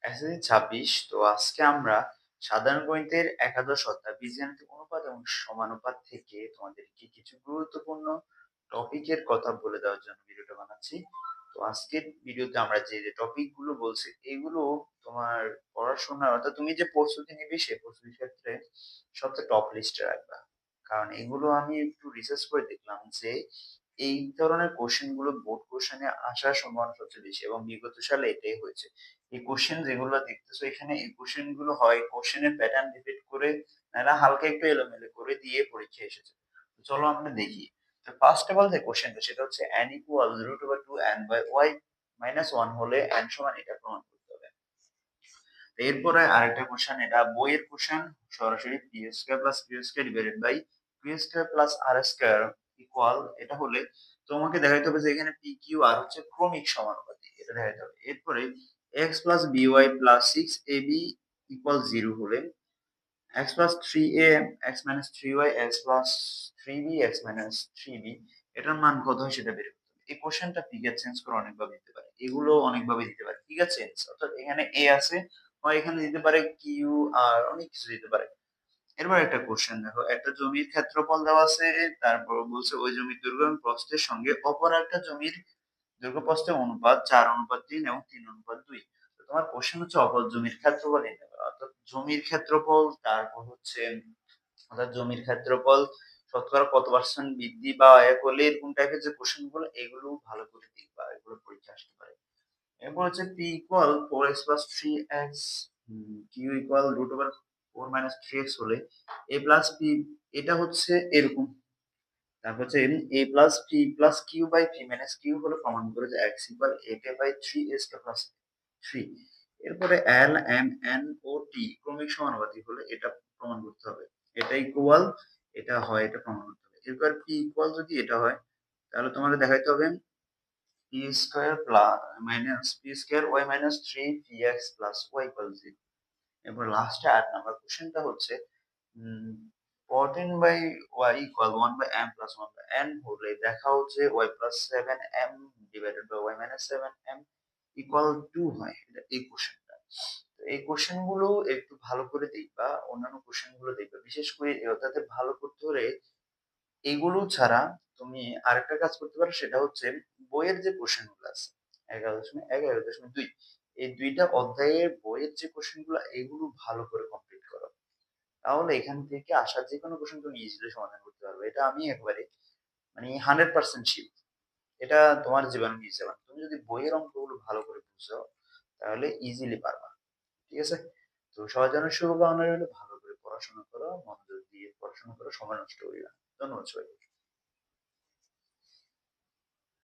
SSC ২৬। তো আজকে আমরা সাধারণ গণিতের একাদশ অধ্যায় বীজগাণিতিক অনুপাত এবং সমানুপাত থেকে তোমাদেরকে কিছু গুরুত্বপূর্ণ টপিকের কথা বলে দেওয়ার জন্য ভিডিওটা বানাচ্ছি। তো আজকের ভিডিওতে আমরা যে টপিক গুলো বলছি এগুলো তোমার পড়াশোনা অর্থাৎ তুমি যে প্রস্তুতি নিবে সেই প্রস্তুতির ক্ষেত্রে সবচেয়ে টপ লিস্টে রাখবা। কারণ এগুলো আমি একটু রিসার্চ করে দেখলাম যে এই ধরনের কোশ্চেন গুলো বোর্ড কোশ্চেনে আসার সম্ভাবনা সবচেয়ে বেশি এবং বিগত সালে এটাই হয়েছে। এই কোশ্চেন যেগুলো দেখতেছো এখানে এই কোশ্চেন গুলো হয় কোশ্চেনের প্যাটার্ন রিপিট করে নাহলে হালকা একটু এলোমেলো করে দিয়ে পরীক্ষায় এসেছে। তো চলো আমরা দেখি। তো ফার্স্ট অফ অল যে কোশ্চেনটা সেটা হচ্ছে n equal √2 n by y minus 1 হলে n সমান এটা প্রমাণ করতে হবে। এরপরে আরেকটা কোশ্চেন, এটা বইয়ের কোশ্চেন, সরাসরি P square plus Q square divided by Q square plus R square equal এটা হলে তোমাকে দেখাইতে হবে যে এখানে পি কিউ আর হচ্ছে ক্রমিক সমানুপাতিক, এটা দেখাইতে হবে। এরপরে X plus B Y plus six A B equal 0 হলে x plus 3a x minus 3y x plus 3b x minus 3b এটার মান কত হয় সেটা বের করতে হবে। এই কোশ্চেনটা ফিগার চেঞ্জ করে অনেকভাবে দিতে পারে, এগুলো অনেকভাবে দিতে পারে। ফিগার চেঞ্জ অর্থাৎ এখানে a আছে হয় এখানে দিতে পারে কিউ আর অনেক কিছু দিতে পারে। এরপর একটা কোশ্চেন দেখো, একটা জমির ক্ষেত্রফল দেওয়া আছে, তারপর বলছে ওই জমির দৈর্ঘ্য এবং প্রস্থের সঙ্গে অপর একটা জমির দৈর্ঘ্য প্রস্থের অনুপাত 4:3 এবং 3:2। তো তোমার কোশ্চেন হচ্ছে অপর জমির ক্ষেত্রফল নির্ণয় করা, অর্থাৎ জমির ক্ষেত্রফল, তারপর হচ্ছে অর্থাৎ জমির ক্ষেত্রফল শতকরা কত পার্সেন্ট বৃদ্ধি বা এক হলে এরকম টাইপের যে কোশ্চেন গুলো এগুলো ভালো করে দেখবা, এগুলো পরীক্ষা আসতে পারে। এরপর হচ্ছে P equal 4x plus 3x Q equal √4 - 3x হলে a প্লাস পি এটা হচ্ছে এরকম। তারপর হচ্ছে a plus P plus Q by P minus Q হলে প্রমাণ করে যে x equal a by 3 a plus 3। এরপরে এল এম এন ও টি ক্রমিক সমানুপাতিক হলে এটা প্রমাণ করতে হবে। এটা ইকুয়াল এটা হয়, এটা প্রমাণ করতে হবে। এরপর পি ইকুয়াল যদি এটা হয় তাহলে তোমাকে দেখাইতে হবে P square plus minus P square Y minus 3 px plus Y equal 0। এরপর লাস্টে 8 নাম্বার কোশ্চেনটা হচ্ছে 14 by Y equal 1 by M plus 1 by N হলে দেখাও যে Y plus 7m divided by Y minus 7m equal 2 হয়। এটা এই কোশ্চেনটা। তো এই কোশ্চেন গুলো একটু ভালো করে দেখবা, অন্যান্য কোশ্চেন গুলো দেখবা, বিশেষ করে ওটাতে ভালো করতে হলে এগুলো ছাড়া তুমি আরেকটা কাজ করতে পারো, সেটা হচ্ছে বইয়ের যে কোশ্চেন গুলো আছে 11.1 11.2 এই দুইটা অধ্যায়ের বইয়ের যে কোশ্চেন গুলো এগুলো ভালো করে কমপ্লিট করো। তাহলে এখান থেকে আসা যে কোনো কোশ্চেন তুমি ইজিলি সমাধান করতে পারবে। এটা আমি একবারে মানে 100% শিওর। এটা তোমার জীবনে নিয়ে যাবে। তুমি যদি বইয়ের অঙ্কগুলো ভালো করে বুঝো তাহলে ইজিলি পারবা। ঠিক আছে? তো সবার জন্য শুভকামনা রইলো। ভালো করে পড়াশোনা করো, মনোযোগ দিয়ে পড়াশোনা করো, সময় নষ্ট করিও না। ধন্যবাদ সবাইকে।